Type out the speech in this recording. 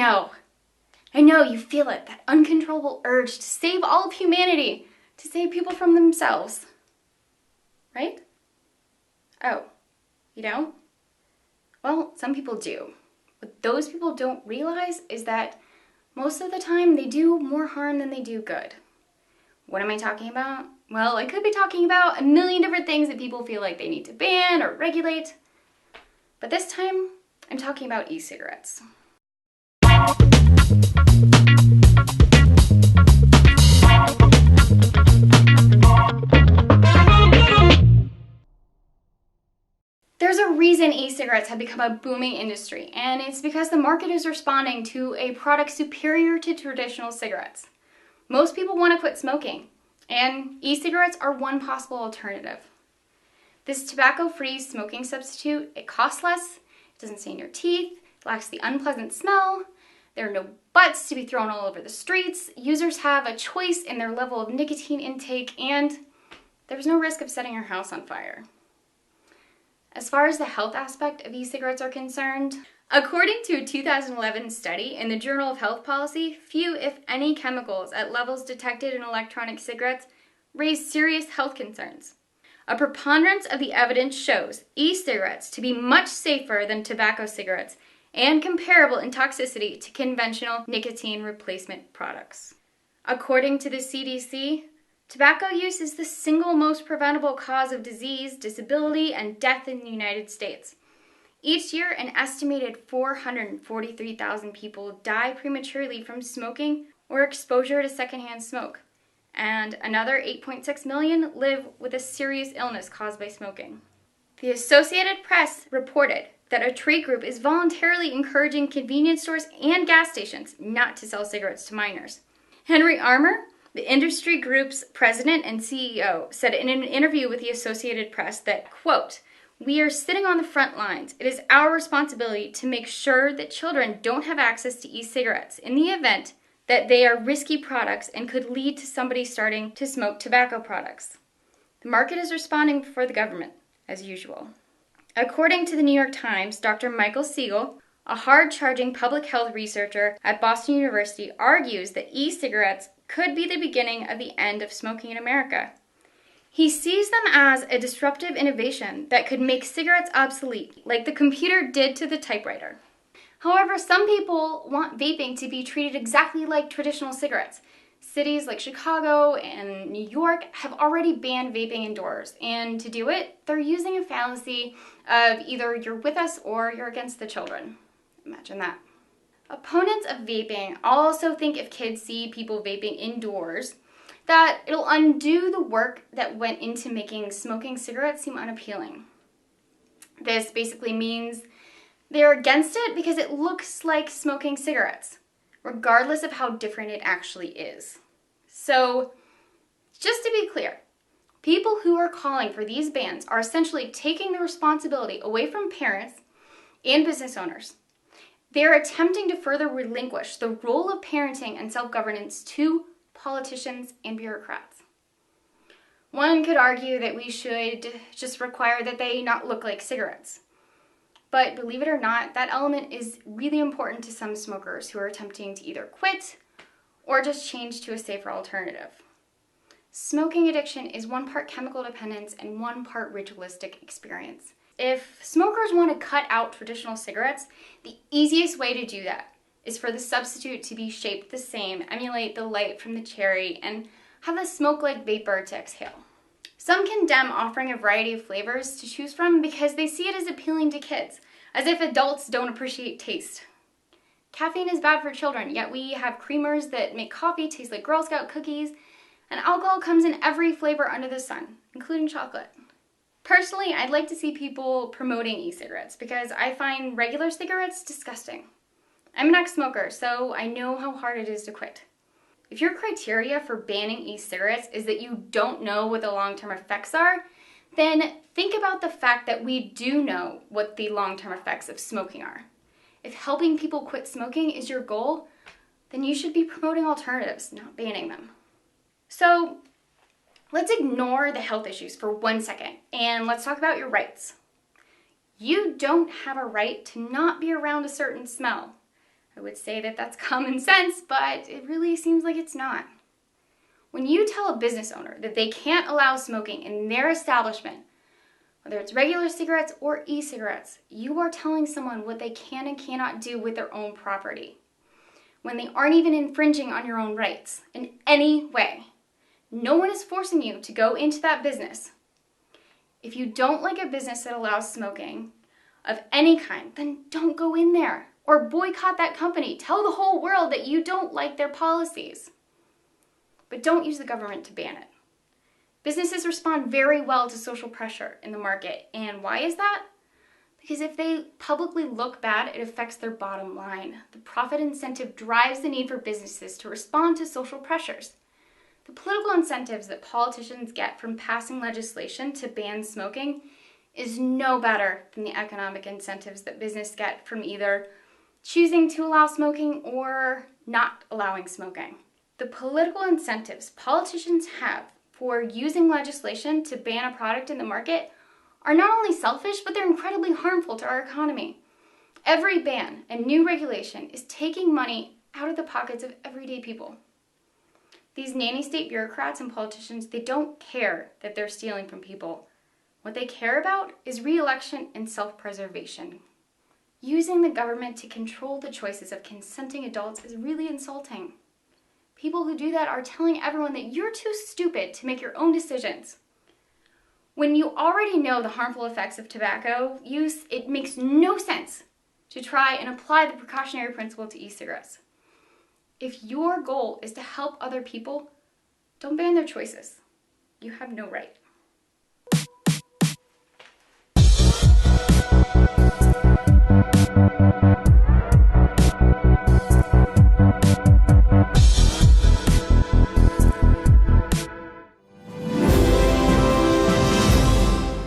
know you feel it, that uncontrollable urge to save all of humanity, to save people from themselves, right? Oh, you don't? Well, some people do. What those people don't realize is that most of the time they do more harm than they do good. What am I talking about? Well, I could be talking about a million different things that people feel like they need to ban or regulate, but this time I'm talking about e-cigarettes. There's a reason e-cigarettes have become a booming industry, and it's because the market is responding to a product superior to traditional cigarettes. Most people want to quit smoking, and e-cigarettes are one possible alternative. This tobacco-free smoking substitute, it costs less, it doesn't stain your teeth, it lacks the unpleasant smell, there are no butts to be thrown all over the streets, users have a choice in their level of nicotine intake, and there's no risk of setting your house on fire. As far as the health aspect of e-cigarettes are concerned, according to a 2011 study in the Journal of Health Policy, few, if any, chemicals at levels detected in electronic cigarettes raise serious health concerns. A preponderance of the evidence shows e-cigarettes to be much safer than tobacco cigarettes and comparable in toxicity to conventional nicotine replacement products. According to the CDC, tobacco use is the single most preventable cause of disease, disability, and death in the United States. Each year, an estimated 443,000 people die prematurely from smoking or exposure to secondhand smoke, and another 8.6 million live with a serious illness caused by smoking. The Associated Press reported that a trade group is voluntarily encouraging convenience stores and gas stations not to sell cigarettes to minors. Henry Armour, the industry group's president and CEO, said in an interview with the Associated Press that, quote, "We are sitting on the front lines. It is our responsibility to make sure that children don't have access to e-cigarettes in the event that they are risky products and could lead to somebody starting to smoke tobacco products. The market is responding for the government, as usual." According to the New York Times, Dr. Michael Siegel, a hard-charging public health researcher at Boston University, argues that e-cigarettes could be the beginning of the end of smoking in America. He sees them as a disruptive innovation that could make cigarettes obsolete, like the computer did to the typewriter. However, some people want vaping to be treated exactly like traditional cigarettes. Cities like Chicago and New York have already banned vaping indoors, and to do it, they're using a fallacy of either you're with us or you're against the children. Imagine that. Opponents of vaping also think if kids see people vaping indoors, that it'll undo the work that went into making smoking cigarettes seem unappealing. This basically means they're against it because it looks like smoking cigarettes, regardless of how different it actually is. So, just to be clear, people who are calling for these bans are essentially taking the responsibility away from parents and business owners. They're attempting to further relinquish the role of parenting and self-governance to politicians and bureaucrats. One could argue that we should just require that they not look like cigarettes. But believe it or not, that element is really important to some smokers who are attempting to either quit or just change to a safer alternative. Smoking addiction is one part chemical dependence and one part ritualistic experience. If smokers want to cut out traditional cigarettes, the easiest way to do that is for the substitute to be shaped the same, emulate the light from the cherry, and have a smoke-like vapor to exhale. Some condemn offering a variety of flavors to choose from because they see it as appealing to kids, as if adults don't appreciate taste. Caffeine is bad for children, yet we have creamers that make coffee taste like Girl Scout cookies, and alcohol comes in every flavor under the sun, including chocolate. Personally, I'd like to see people promoting e-cigarettes because I find regular cigarettes disgusting. I'm an ex-smoker, so I know how hard it is to quit. If your criteria for banning e-cigarettes is that you don't know what the long-term effects are, then think about the fact that we do know what the long-term effects of smoking are. If helping people quit smoking is your goal, then you should be promoting alternatives, not banning them. So, let's ignore the health issues for 1 second, and let's talk about your rights. You don't have a right to not be around a certain smell, I would say that that's common sense, but it really seems like it's not. When you tell a business owner that they can't allow smoking in their establishment, whether it's regular cigarettes or e-cigarettes, you are telling someone what they can and cannot do with their own property, when they aren't even infringing on your own rights in any way. No one is forcing you to go into that business. If you don't like a business that allows smoking of any kind, then don't go in there or boycott that company. Tell the whole world that you don't like their policies. But don't use the government to ban it. Businesses respond very well to social pressure in the market. And why is that? Because if they publicly look bad, it affects their bottom line. The profit incentive drives the need for businesses to respond to social pressures. The political incentives that politicians get from passing legislation to ban smoking is no better than the economic incentives that businesses get from either choosing to allow smoking or not allowing smoking. The political incentives politicians have for using legislation to ban a product in the market are not only selfish, but they're incredibly harmful to our economy. Every ban and new regulation is taking money out of the pockets of everyday people. These nanny-state bureaucrats and politicians, they don't care that they're stealing from people. What they care about is re-election and self-preservation. Using the government to control the choices of consenting adults is really insulting. People who do that are telling everyone that you're too stupid to make your own decisions. When you already know the harmful effects of tobacco use, it makes no sense to try and apply the precautionary principle to e-cigarettes. If your goal is to help other people, don't ban their choices. You have no right.